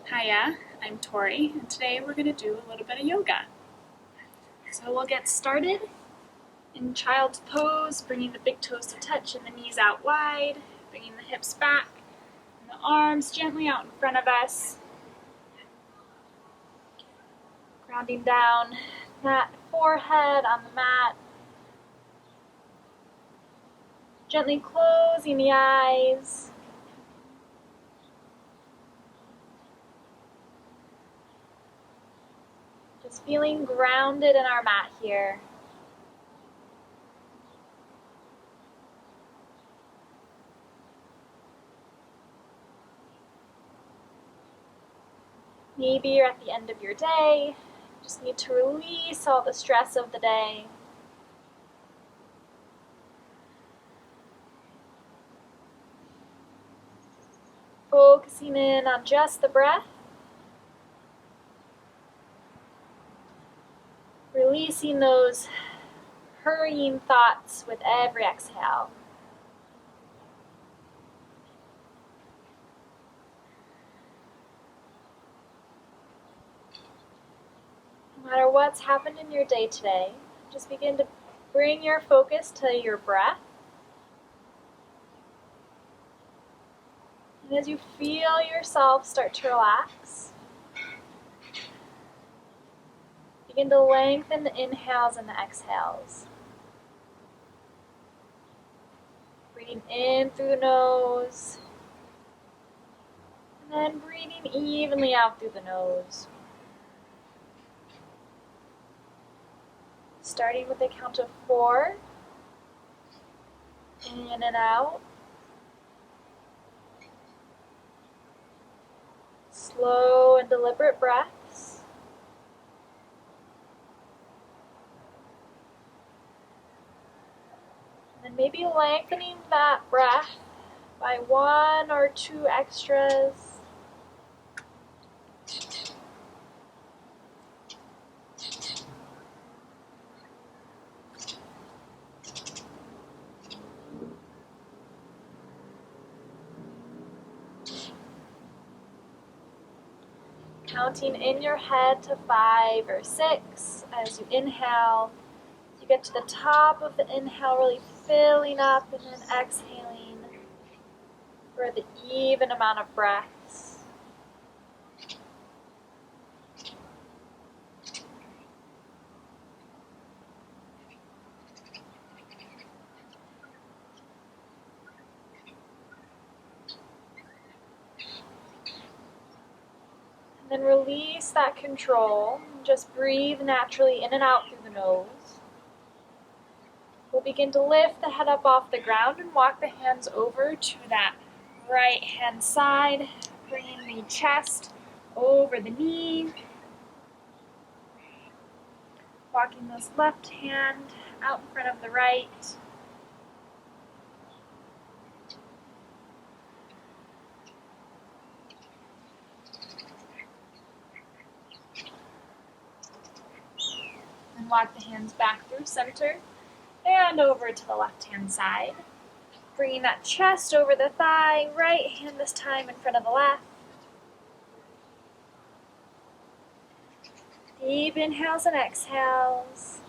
Hiya, I'm Tori, and today we're going to do a little bit of yoga. So we'll get started in child's pose, bringing the big toes to touch and the knees out wide, bringing the hips back, and the arms gently out in front of us, grounding down that forehead on the mat, gently closing the eyes. Just feeling grounded in our mat here. Maybe you're at the end of your day, just need to release all the stress of the day. Focusing in on just the breath. Releasing those hurrying thoughts with every exhale. No matter what's happened in your day today, just begin to bring your focus to your breath. And as you feel yourself start to relax, begin to lengthen the inhales and the exhales. Breathing in through the nose, and then breathing evenly out through the nose. Starting with a count of 4, in and out. Slow and deliberate breaths. And then maybe lengthening that breath by 1 or 2 extras. Counting in your head to 5 or 6 as you inhale. You get to the top of the inhale, really filling up, and then exhaling for the even amount of breaths. And then release that control. Just breathe naturally in and out through the nose. We'll begin to lift the head up off the ground and walk the hands over to that right hand side, bringing the chest over the knee. Walking this left hand out in front of the right. And walk the hands back through center and over to the left hand side. Bringing that chest over the thigh, right hand this time in front of the left. Deep inhales and exhales.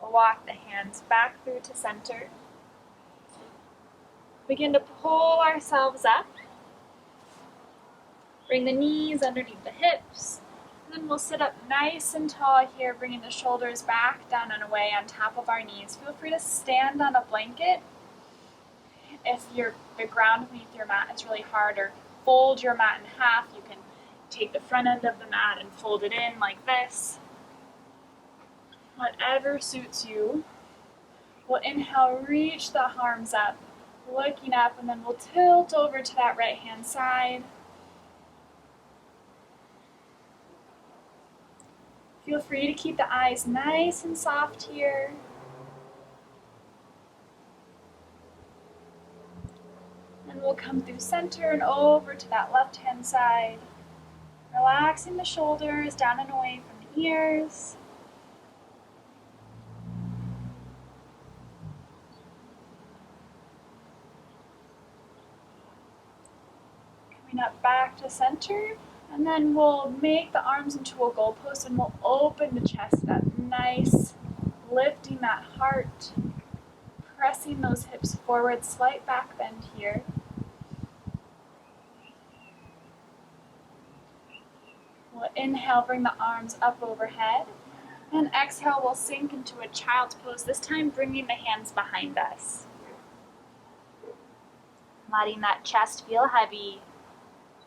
We'll walk the hands back through to center. Begin to pull ourselves up. Bring the knees underneath the hips. And then we'll sit up nice and tall here, bringing the shoulders back, down and away on top of our knees. Feel free to stand on a blanket if the ground beneath your mat is really hard, or fold your mat in half. You can take the front end of the mat and fold it in like this. Whatever suits you. We'll inhale, reach the arms up, looking up, and then we'll tilt over to that right hand side. Feel free to keep the eyes nice and soft here. And we'll come through center and over to that left hand side. Relaxing the shoulders down and away from ears. Coming up back to center. And then we'll make the arms into a goalpost and we'll open the chest up nice, lifting that heart, pressing those hips forward, slight back bend here. We'll inhale, bring the arms up overhead. And exhale, we'll sink into a child's pose, this time bringing the hands behind us. Letting that chest feel heavy,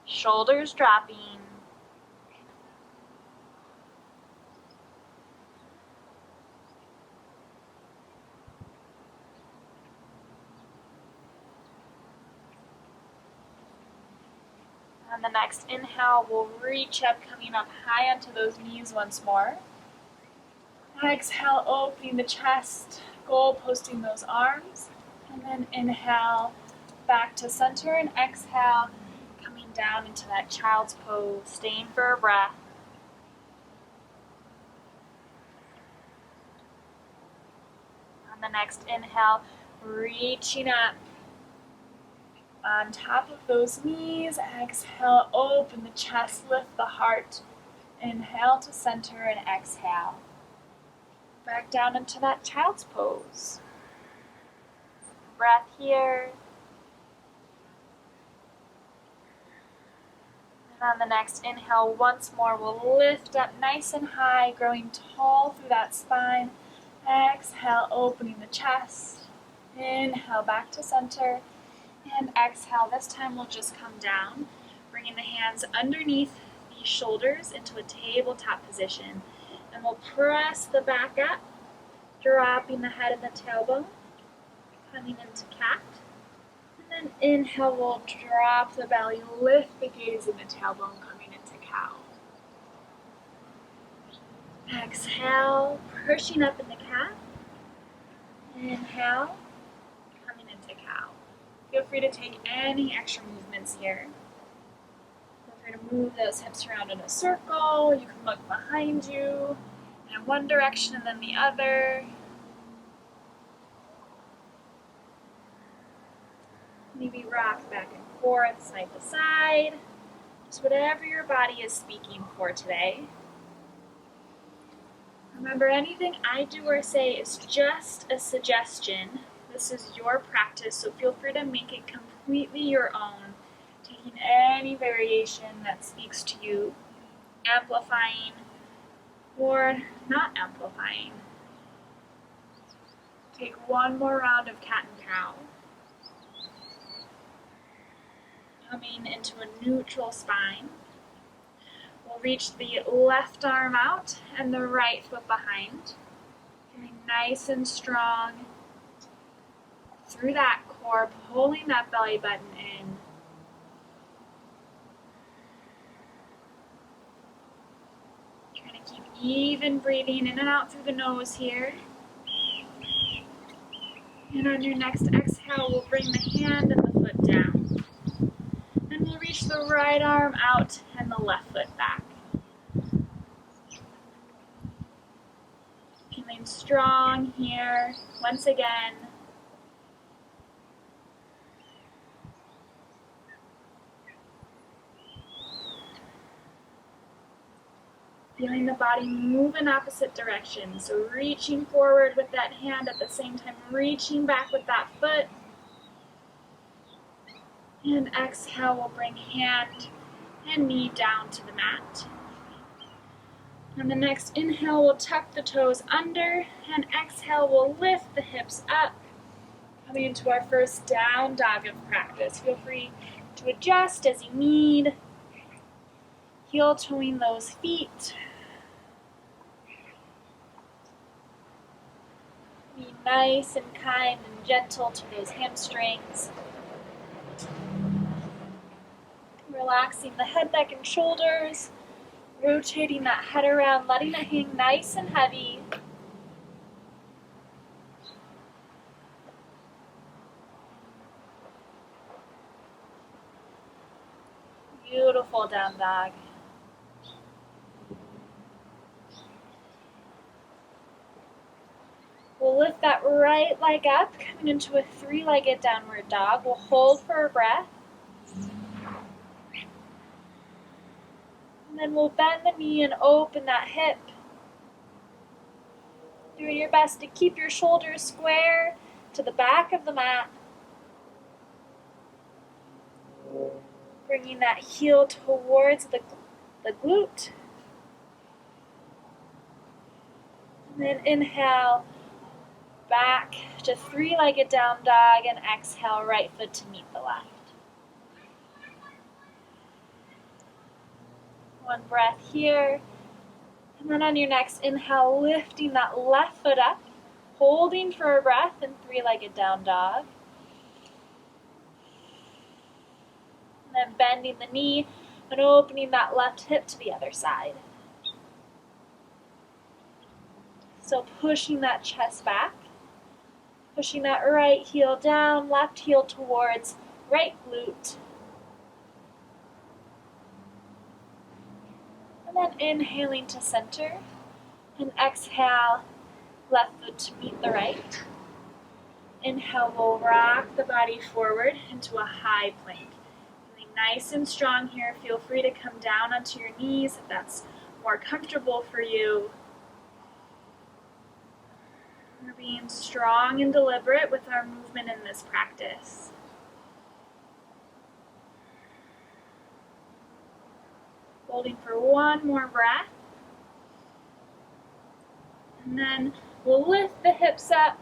shoulders dropping. On the next inhale, we'll reach up, coming up high onto those knees once more. Exhale, opening the chest, goal posting those arms. And then inhale, back to center, and exhale, coming down into that child's pose, staying for a breath. On the next inhale, reaching up on top of those knees. Exhale, open the chest, lift the heart. Inhale to center and exhale. Back down into that child's pose. Breath here. And on the next inhale, once more, we'll lift up nice and high, growing tall through that spine. Exhale, opening the chest. Inhale, back to center. And exhale, this time we'll just come down, bringing the hands underneath the shoulders into a tabletop position. And we'll press the back up, dropping the head and the tailbone, coming into cat. And then inhale, we'll drop the belly, lift the gaze and the tailbone, coming into cow. Exhale, pushing up into cat. Inhale, coming into cow. Feel free to take any extra movements here. Feel free to move those hips around in a circle. You can look behind you in one direction and then the other. Maybe rock back and forth, side to side. Just whatever your body is speaking for today. Remember, anything I do or say is just a suggestion. This is your practice, so feel free to make it completely your own, taking any variation that speaks to you, amplifying or not amplifying. Take one more round of cat and cow. Coming into a neutral spine. We'll reach the left arm out and the right foot behind. Feeling nice and strong through that core, pulling that belly button in. Trying to keep even breathing in and out through the nose here. And on your next exhale, we'll bring the hand and the foot down. And we'll reach the right arm out and the left foot back. Feeling strong here once again. Feeling the body move in opposite directions. So reaching forward with that hand at the same time, reaching back with that foot. And exhale, we'll bring hand and knee down to the mat. On the next inhale, we'll tuck the toes under, and exhale, we'll lift the hips up. Coming into our first down dog of practice. Feel free to adjust as you need. Heel toeing those feet. Be nice and kind and gentle to those hamstrings. Relaxing the head, neck, and shoulders. Rotating that head around, letting it hang nice and heavy. Beautiful down dog. lift that right leg up, coming into a three-legged downward dog. We'll hold for a breath. And then we'll bend the knee and open that hip. Doing your best to keep your shoulders square to the back of the mat. Bringing that heel towards the glute. And then inhale, back to three-legged down dog, and exhale, right foot to meet the left. One breath here. And then on your next inhale, lifting that left foot up, holding for a breath in three-legged down dog. And then bending the knee and opening that left hip to the other side. So pushing that chest back, pushing that right heel down, left heel towards right glute. And then inhaling to center, and exhale, left foot to meet the right. Inhale, we'll rock the body forward into a high plank. Feeling nice and strong here. Feel free to come down onto your knees if that's more comfortable for you. We're being strong and deliberate with our movement in this practice. Holding for one more breath. And then we'll lift the hips up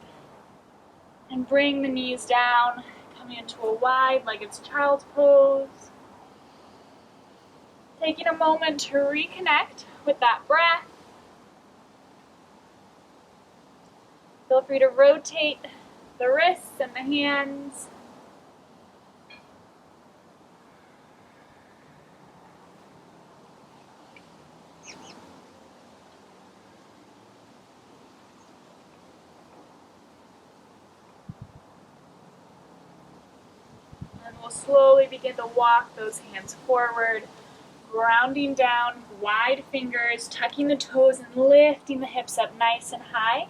and bring the knees down, coming into a wide-legged child's pose. Taking a moment to reconnect with that breath. Feel free to rotate the wrists and the hands. And we'll slowly begin to walk those hands forward, grounding down, wide fingers, tucking the toes and lifting the hips up nice and high.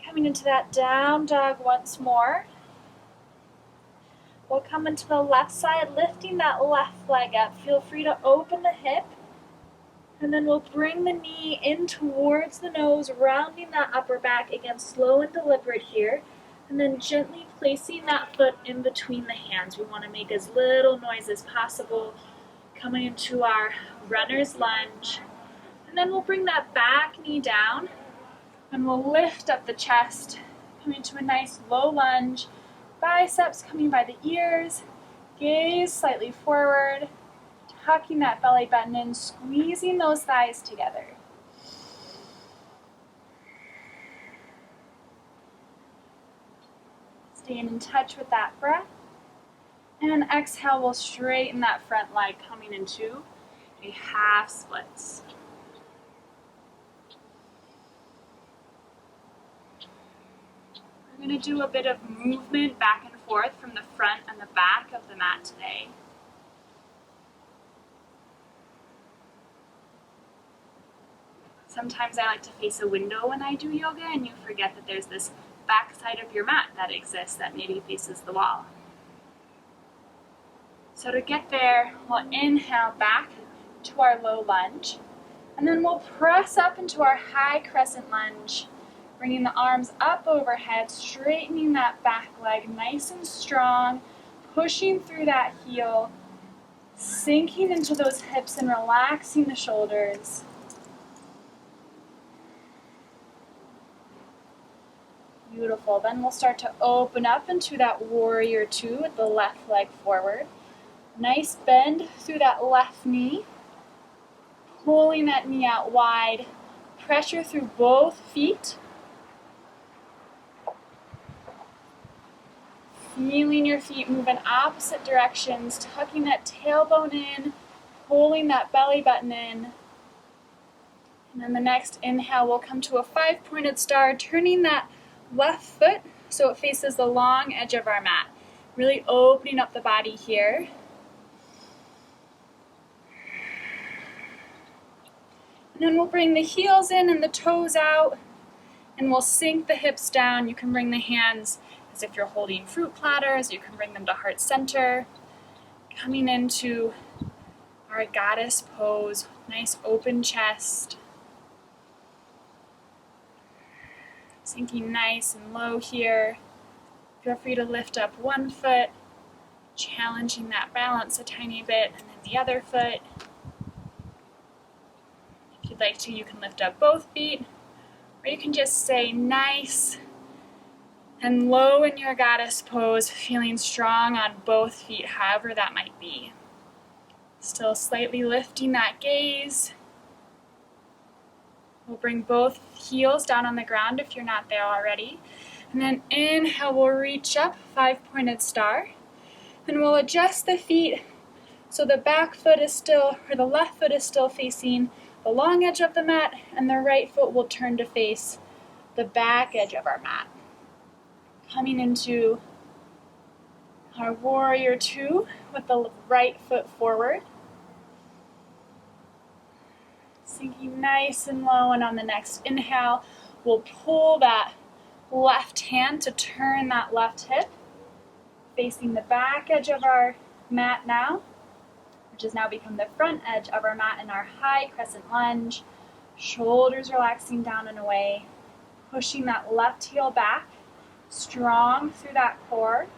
Coming into that down dog once more. We'll come into the left side, lifting that left leg up. Feel free to open the hip. And then we'll bring the knee in towards the nose, rounding that upper back. Again, slow and deliberate here. And then gently placing that foot in between the hands. We want to make as little noise as possible. Coming into our runner's lunge. And then we'll bring that back knee down. And we'll lift up the chest, coming to a nice low lunge. Biceps coming by the ears. Gaze slightly forward. Tucking that belly button in, squeezing those thighs together. Staying in touch with that breath. And exhale, we'll straighten that front leg, coming into a half splits. We're going to do a bit of movement back and forth from the front and the back of the mat today. Sometimes I like to face a window when I do yoga, and you forget that there's this back side of your mat that exists that maybe faces the wall. So to get there, we'll inhale back to our low lunge, and then we'll press up into our high crescent lunge. Bringing the arms up overhead, straightening that back leg nice and strong, pushing through that heel, sinking into those hips and relaxing the shoulders. Beautiful. Then we'll start to open up into that warrior two with the left leg forward. Nice bend through that left knee, pulling that knee out wide, pressure through both feet. Feeling your feet move in opposite directions, tucking that tailbone in, pulling that belly button in. And then the next inhale, we'll come to a 5-pointed star, turning that left foot so it faces the long edge of our mat. Really opening up the body here. And then we'll bring the heels in and the toes out. And we'll sink the hips down. You can bring the hands as if you're holding fruit platters. You can bring them to heart center. Coming into our goddess pose, nice open chest. Sinking nice and low here. Feel free to lift up one foot, challenging that balance a tiny bit, and then the other foot. If you'd like to, you can lift up both feet, or you can just stay nice and low in your goddess pose, feeling strong on both feet, however that might be. Still slightly lifting that gaze. We'll bring both heels down on the ground if you're not there already. And then inhale, we'll reach up, 5-pointed star. And we'll adjust the feet so the back foot is still, or the left foot is still facing the long edge of the mat, and the right foot will turn to face the back edge of our mat. Coming into our warrior two with the right foot forward. Sinking nice and low, and on the next inhale, we'll pull that left hand to turn that left hip, facing the back edge of our mat now, which has now become the front edge of our mat in our high crescent lunge. Shoulders relaxing down and away, pushing that left heel back, strong through that core.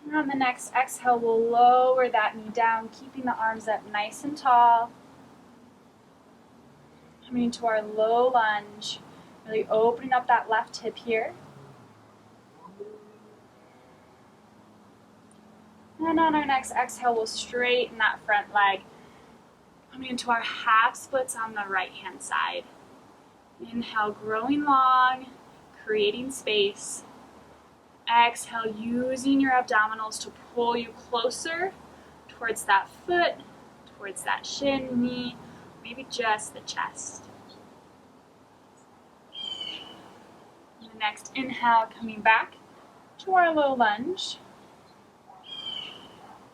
And on the next exhale, we'll lower that knee down, keeping the arms up nice and tall. Coming into our low lunge, really opening up that left hip here. And on our next exhale, we'll straighten that front leg. Coming into our half splits on the right-hand side. Inhale, growing long, creating space. Exhale, using your abdominals to pull you closer towards that foot, towards that shin, knee, maybe just the chest. And the next inhale, coming back to our low lunge.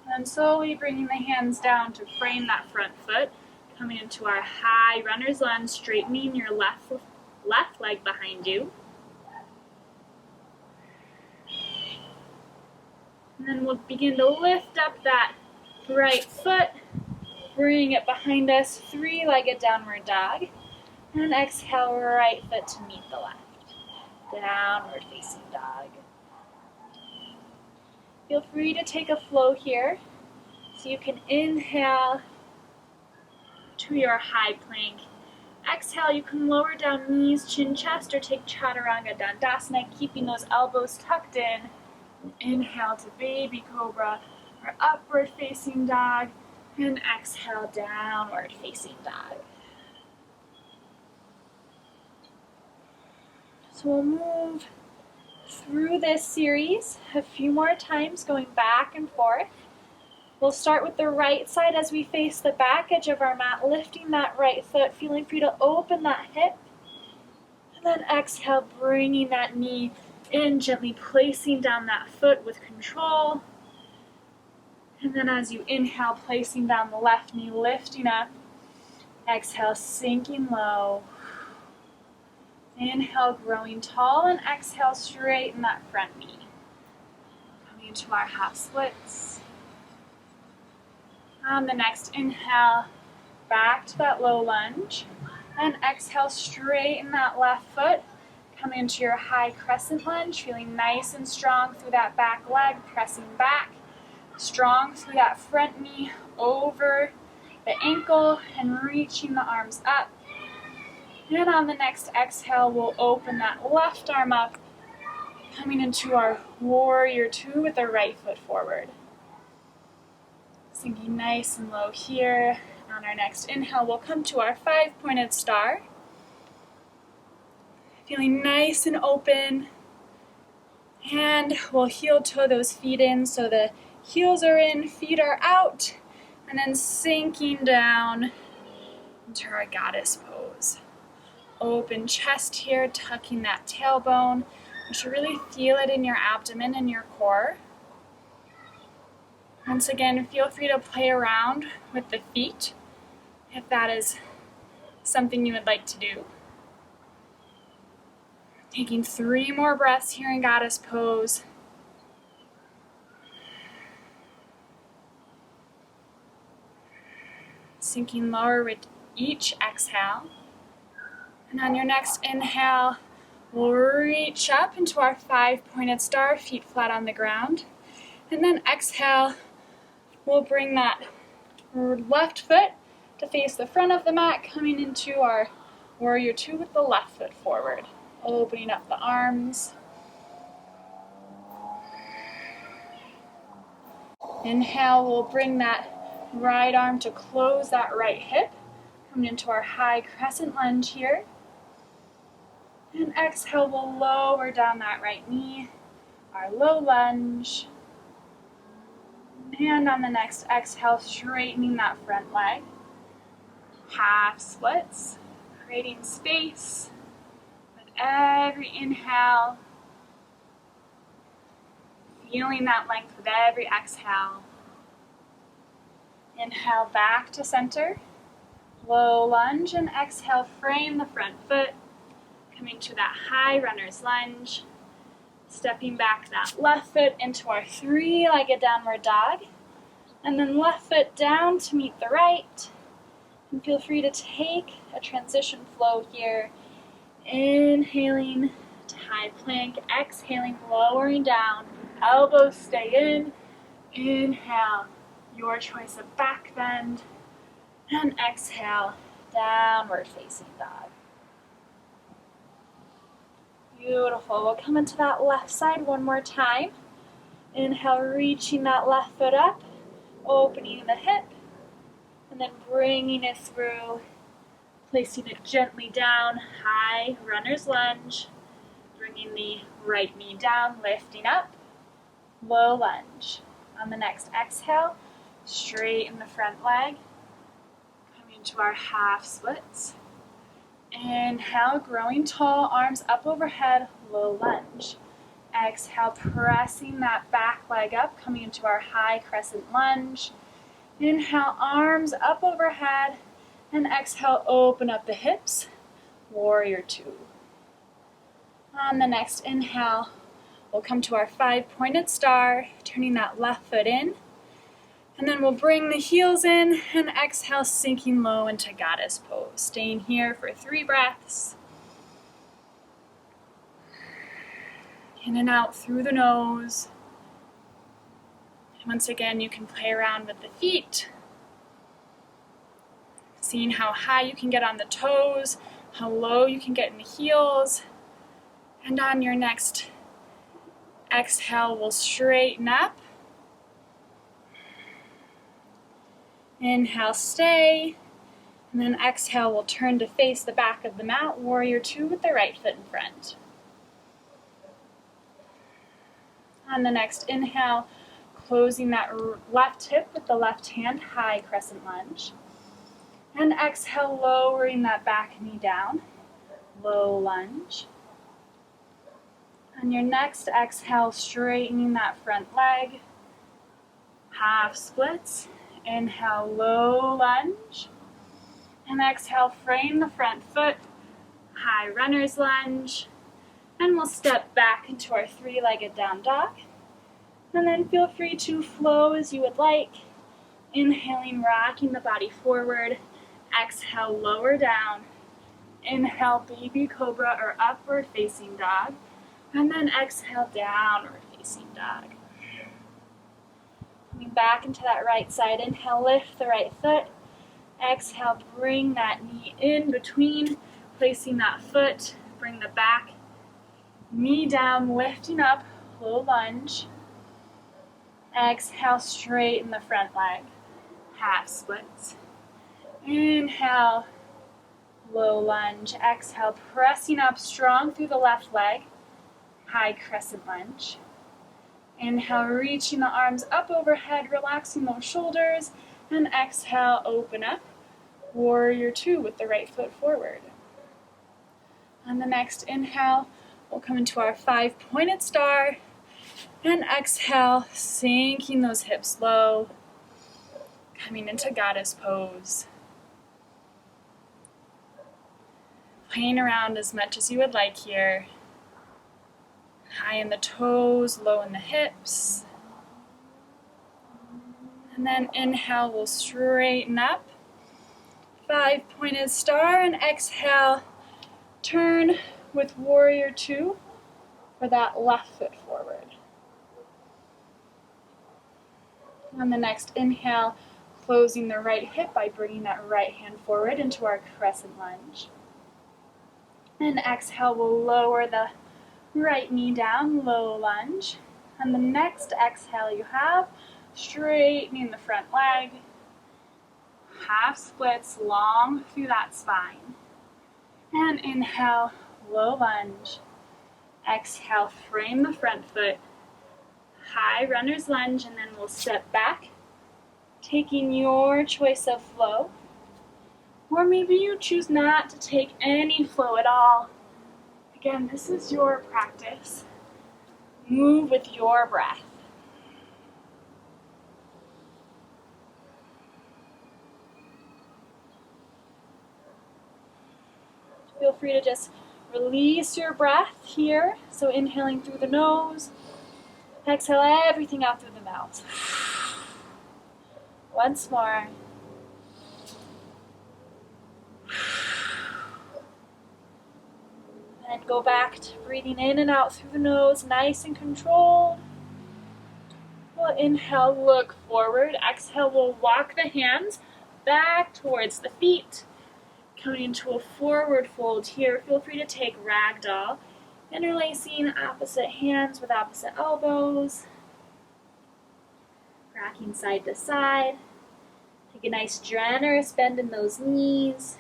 And then slowly bringing the hands down to frame that front foot, coming into our high runner's lunge, straightening your left leg behind you. And then we'll begin to lift up that right foot, bring it behind us, three-legged downward dog. And exhale, right foot to meet the left. Downward facing dog. Feel free to take a flow here. So you can inhale to your high plank. Exhale, you can lower down knees, chin, chest, or take Chaturanga Dandasana, keeping those elbows tucked in. Inhale to baby cobra or upward facing dog, and exhale, downward facing dog. So we'll move through this series a few more times, going back and forth. We'll start with the right side as we face the back edge of our mat, lifting that right foot, feeling free to open that hip. And then exhale, bringing that knee in, gently placing down that foot with control. And then as you inhale, placing down the left knee, lifting up. Exhale, sinking low. Inhale, growing tall, and exhale, straighten that front knee. Coming into our half splits. On the next inhale, back to that low lunge. And exhale, straighten that left foot. Come into your high crescent lunge, feeling nice and strong through that back leg, pressing back. Strong through that front knee, over the ankle, and reaching the arms up. And on the next exhale, we'll open that left arm up, coming into our warrior two with the right foot forward. Sinking nice and low here. On our next inhale, we'll come to our 5-pointed star. Feeling nice and open. And we'll heel toe those feet in so the heels are in, feet are out, and then sinking down into our goddess pose. Open chest here, tucking that tailbone. You should really feel it in your abdomen and your core. Once again, feel free to play around with the feet if that is something you would like to do. Taking 3 more breaths here in Goddess Pose. Sinking lower with each exhale. And on your next inhale, we'll reach up into our 5-pointed star, feet flat on the ground. And then exhale, we'll bring that left foot to face the front of the mat, coming into our Warrior Two with the left foot forward. Opening up the arms. Inhale, we'll bring that right arm to close that right hip, coming into our high crescent lunge here. And exhale, we'll lower down that right knee, our low lunge. And on the next exhale, straightening that front leg. Half splits, creating space with every inhale. Feeling that length with every exhale. Inhale back to center. Low lunge, and exhale, frame the front foot. Coming to that high runner's lunge. Stepping back that left foot into our 3-legged downward dog. And then left foot down to meet the right. And feel free to take a transition flow here. Inhaling to high plank. Exhaling, lowering down. Elbows stay in. Inhale, your choice of back bend. And exhale, downward facing dog. Beautiful. We'll come into that left side one more time. Inhale, reaching that left foot up, opening the hip, and then bringing it through, placing it gently down, high runner's lunge, bringing the right knee down, lifting up, low lunge. On the next exhale, straighten the front leg, coming to our half splits. Inhale, growing tall, arms up overhead, low lunge. Exhale, pressing that back leg up, coming into our high crescent lunge. Inhale, arms up overhead, and exhale, open up the hips, Warrior Two. On the next inhale, we'll come to our 5-pointed star, turning that left foot in. And then we'll bring the heels in and exhale, sinking low into Goddess Pose. Staying here for 3 breaths. In and out through the nose. And once again, you can play around with the feet. Seeing how high you can get on the toes, how low you can get in the heels. And on your next exhale, we'll straighten up. Inhale, stay, and then exhale, we'll turn to face the back of the mat, Warrior Two with the right foot in front. On the next inhale, closing that left hip with the left hand, high crescent lunge. And exhale, lowering that back knee down, low lunge. On your next exhale, straightening that front leg, half splits. Inhale, low lunge, and exhale, frame the front foot, high runner's lunge, and we'll step back into our 3-legged down dog, and then feel free to flow as you would like, inhaling, rocking the body forward, exhale, lower down, inhale, baby cobra or upward facing dog, and then exhale, downward facing dog. Coming back into that right side, inhale, lift the right foot. Exhale, bring that knee in between, placing that foot, bring the back knee down, lifting up, low lunge. Exhale, straighten the front leg, half splits. Inhale, low lunge. Exhale, pressing up strong through the left leg, high crescent lunge. Inhale, reaching the arms up overhead, relaxing those shoulders, and exhale, open up, Warrior Two with the right foot forward. On the next inhale, we'll come into our 5-pointed star, and exhale, sinking those hips low, coming into Goddess Pose. Playing around as much as you would like here. High in the toes, low in the hips. And then inhale, we'll straighten up. 5-pointed star, and exhale, turn with warrior 2 for that left foot forward. On the next inhale, closing the right hip by bringing that right hand forward into our crescent lunge. And exhale, we'll lower the right knee down, low lunge. And the next exhale you have, straightening the front leg. Half splits long through that spine. And inhale, low lunge. Exhale, frame the front foot. High runner's lunge, and then we'll step back, taking your choice of flow. Or maybe you choose not to take any flow at all. Again, this is your practice. Move with your breath. Feel free to just release your breath here. So inhaling through the nose, exhale everything out through the mouth. Once more. And go back to breathing in and out through the nose, nice and controlled. We'll inhale, look forward. Exhale, we'll walk the hands back towards the feet. Coming into a forward fold here. Feel free to take ragdoll. Interlacing opposite hands with opposite elbows. Rocking side to side. Take a nice generous bend in those knees.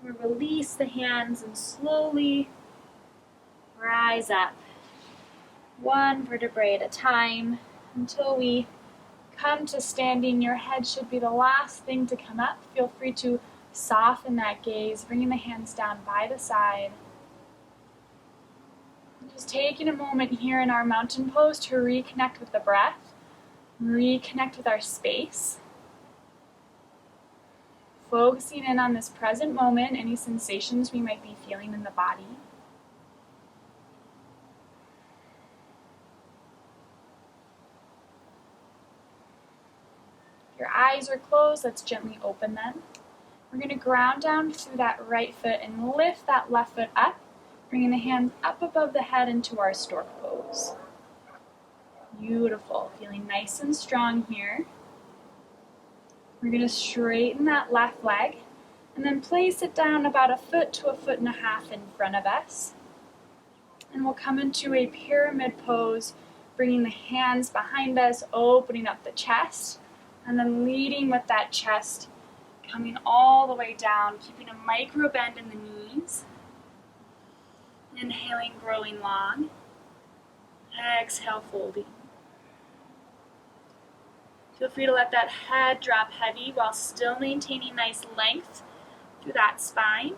We'll release the hands and slowly rise up. One vertebrae at a time until we come to standing. Your head should be the last thing to come up. Feel free to soften that gaze, bringing the hands down by the side. Just taking a moment here in our mountain pose to reconnect with the breath, reconnect with our space. Focusing in on this present moment, any sensations we might be feeling in the body. If your eyes are closed, let's gently open them. We're going to ground down through that right foot and lift that left foot up, bringing the hands up above the head into our stork pose. Beautiful. Feeling nice and strong here. We're going to straighten that left leg and then place it down about 1 foot to 1.5 feet in front of us. And we'll come into a pyramid pose, bringing the hands behind us, opening up the chest, and then leading with that chest, coming all the way down, keeping a micro bend in the knees. Inhaling, growing long. Exhale, folding. Feel free to let that head drop heavy while still maintaining nice length through that spine.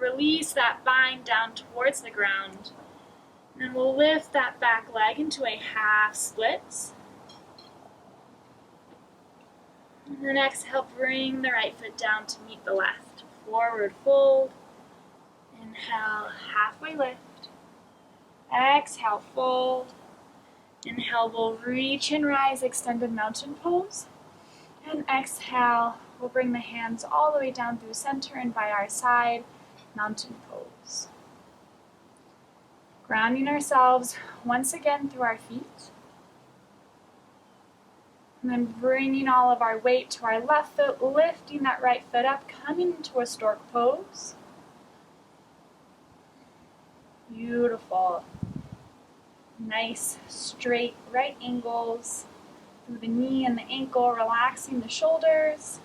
Release that bind down towards the ground. And then we'll lift that back leg into a half splits. And then exhale, bring the right foot down to meet the left. Forward fold. Inhale, halfway lift. Exhale, fold. Inhale, we'll reach and rise, extended mountain pose. And exhale, we'll bring the hands all the way down through center and by our side, mountain pose. Grounding ourselves once again through our feet. And then bringing all of our weight to our left foot, lifting that right foot up, coming into a stork pose. Beautiful. Nice, straight right angles through the knee and the ankle, relaxing the shoulders.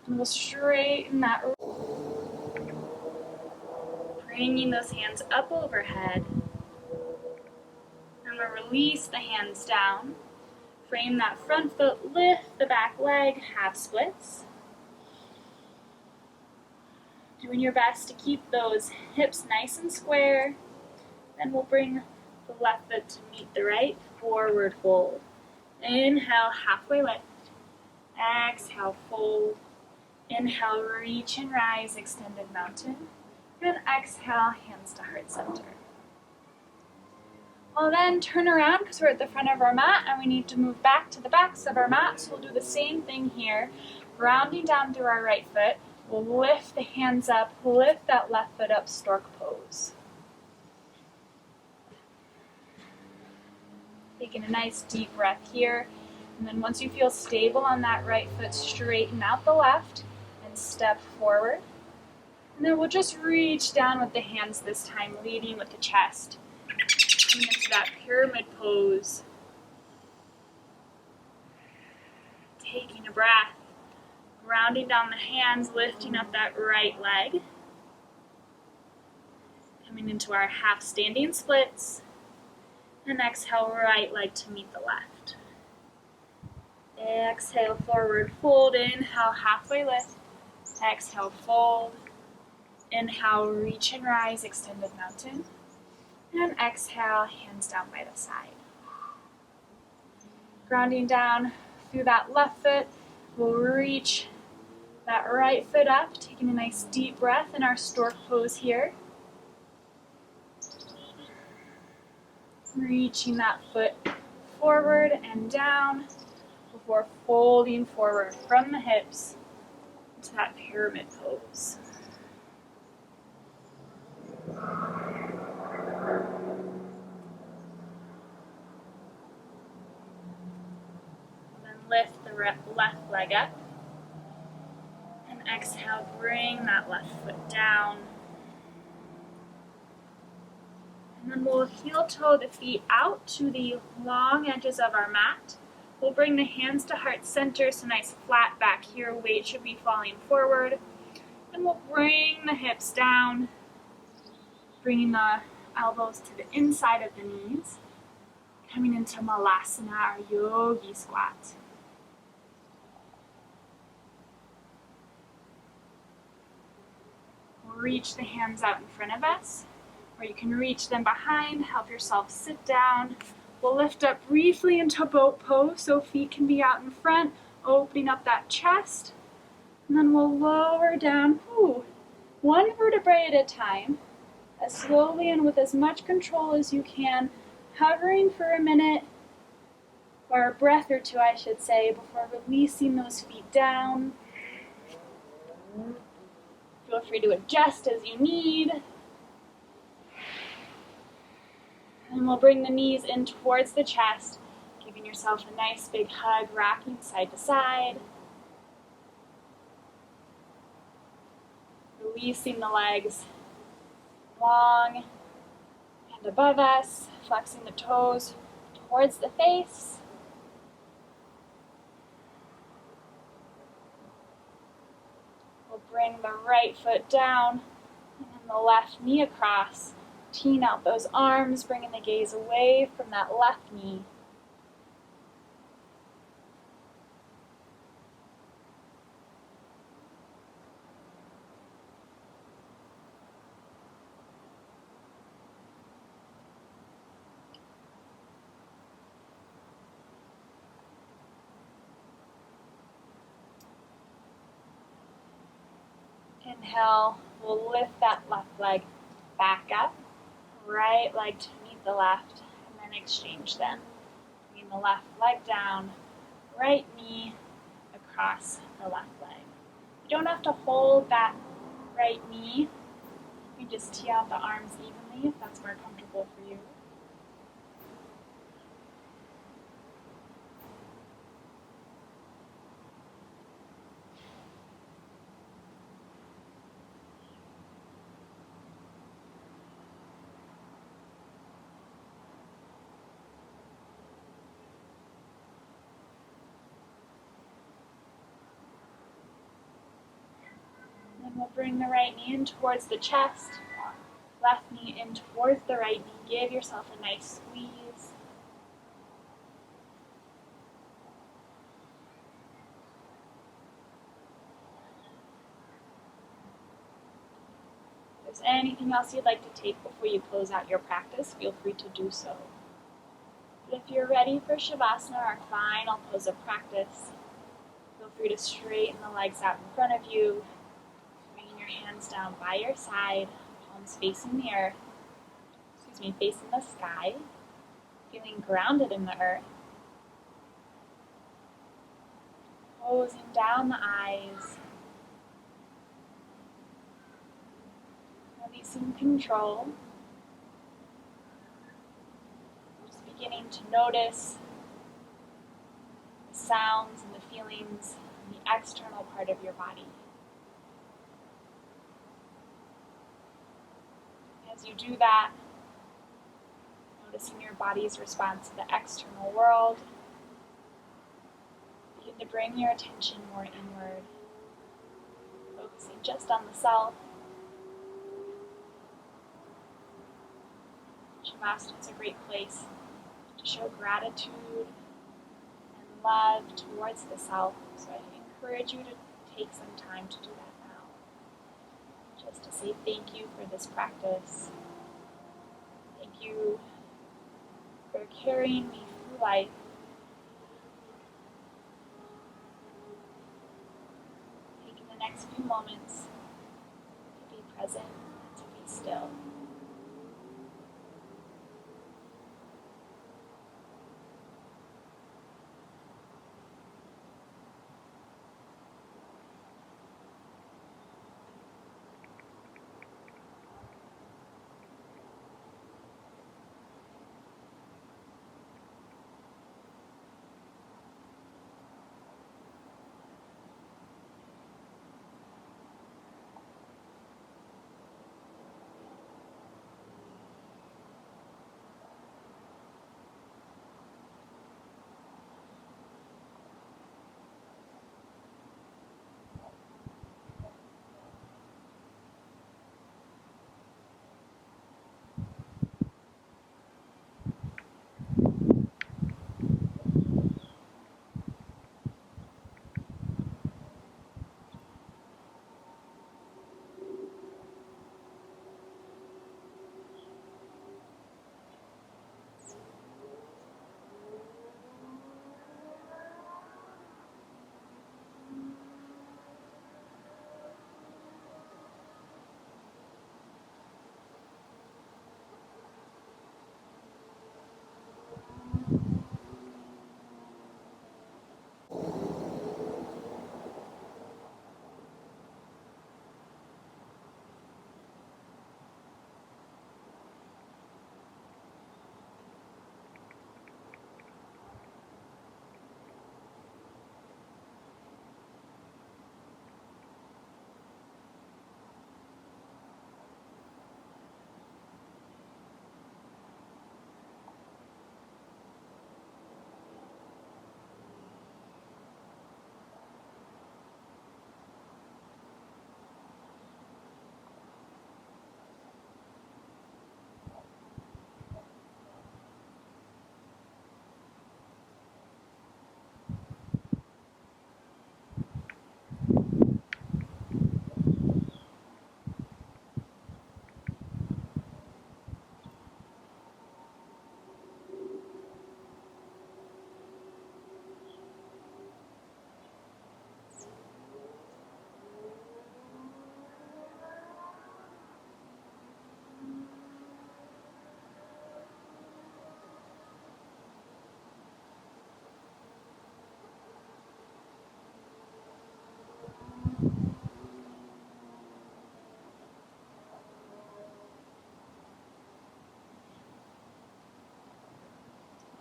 And we'll straighten that. Bringing those hands up overhead. And we'll release the hands down. Frame that front foot, lift the back leg, half splits. Doing your best to keep those hips nice and square. Then we'll bring the left foot to meet the right, forward fold. Inhale, halfway lift. Exhale, fold. Inhale, reach and rise, extended mountain. And exhale, hands to heart center. We'll then turn around because we're at the front of our mat and we need to move back to the backs of our mat. So we'll do the same thing here. Grounding down through our right foot. We'll lift the hands up, lift that left foot up, stork pose. Taking a nice deep breath here. And then once you feel stable on that right foot, straighten out the left and step forward. And then we'll just reach down with the hands this time, leading with the chest. Coming into that pyramid pose. Taking a breath. Grounding down the hands, lifting up that right leg. Coming into our half standing splits. And exhale, right leg to meet the left. Exhale, forward fold. Inhale, halfway lift. Exhale, fold. Inhale, reach and rise, extended mountain. And exhale, hands down by the side. Grounding down through that left foot, we'll reach that right foot up, taking a nice deep breath in our stork pose here. Reaching that foot forward and down before folding forward from the hips into that pyramid pose. Lift the left leg up. And exhale, bring that left foot down. And then we'll heel toe the feet out to the long edges of our mat. We'll bring the hands to heart center, so nice flat back here. Weight should be falling forward. And we'll bring the hips down, bringing the elbows to the inside of the knees. Coming into Malasana, our yogi squat. Reach the hands out in front of us, or you can reach them behind. Help yourself sit down. We'll lift up briefly into boat pose, so feet can be out in front, opening up that chest. And then we'll lower down, one vertebrae at a time, as slowly and with as much control as you can, hovering for a minute, or a breath or two, I should say, before releasing those feet down. Feel free to adjust as you need. And we'll bring the knees in towards the chest, giving yourself a nice big hug, rocking side to side. Releasing the legs long and above us, flexing the toes towards the face. Bring the right foot down, and then the left knee across. Teeing out those arms, bringing the gaze away from that left knee. Inhale, we'll lift that left leg back up, right leg to meet the left, and then exchange them. Bring the left leg down, right knee across the left leg. You don't have to hold that right knee. You just tee out the arms evenly if that's more comfortable for you. We'll bring the right knee in towards the chest, left knee in towards the right knee. Give yourself a nice squeeze. there's anything else you'd like to take before you close out your practice, feel free to do so. But if you're ready for Shavasana, our final pose of practice, feel free to straighten the legs out in front of you, bringing your hands down by your side, palms facing the earth, facing the sky, feeling grounded in the earth. Closing down the eyes, releasing control. Just beginning to notice the sounds and the feelings in the external part of your body. As you do that, noticing your body's response to the external world, begin to bring your attention more inward, focusing just on the self. Shavasana is a great place to show gratitude and love towards the self, so I encourage you to take some time to do that now. Just to say thank you for this practice. Thank you for carrying me through life. Taking the next few moments to be present and to be still.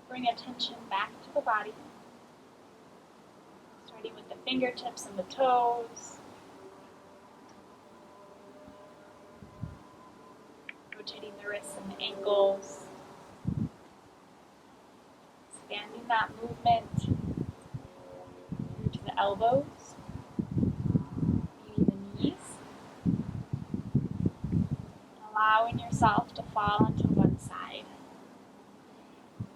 Bring attention back to the body, starting with the fingertips and the toes, rotating the wrists and the ankles, expanding that movement through to the elbows, maybe the knees, allowing yourself to fall onto one side,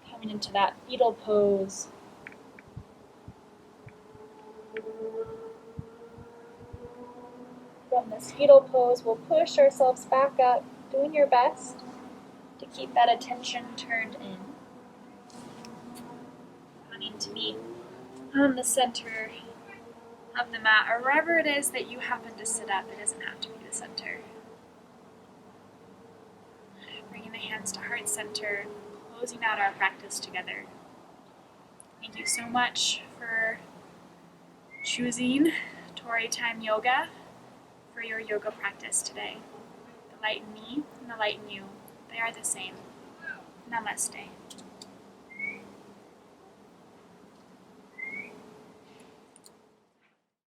coming into that fetal pose. From this fetal pose, we'll push ourselves back up, doing your best to keep that attention turned in. Wanting to be on the center of the mat, or wherever it is that you happen to sit at. It doesn't have to be the center. Bringing the hands to heart center, closing out our practice together. Thank you so much for choosing Tori Time Yoga for your yoga practice today. The light in me and the light in you, they are the same. Namaste.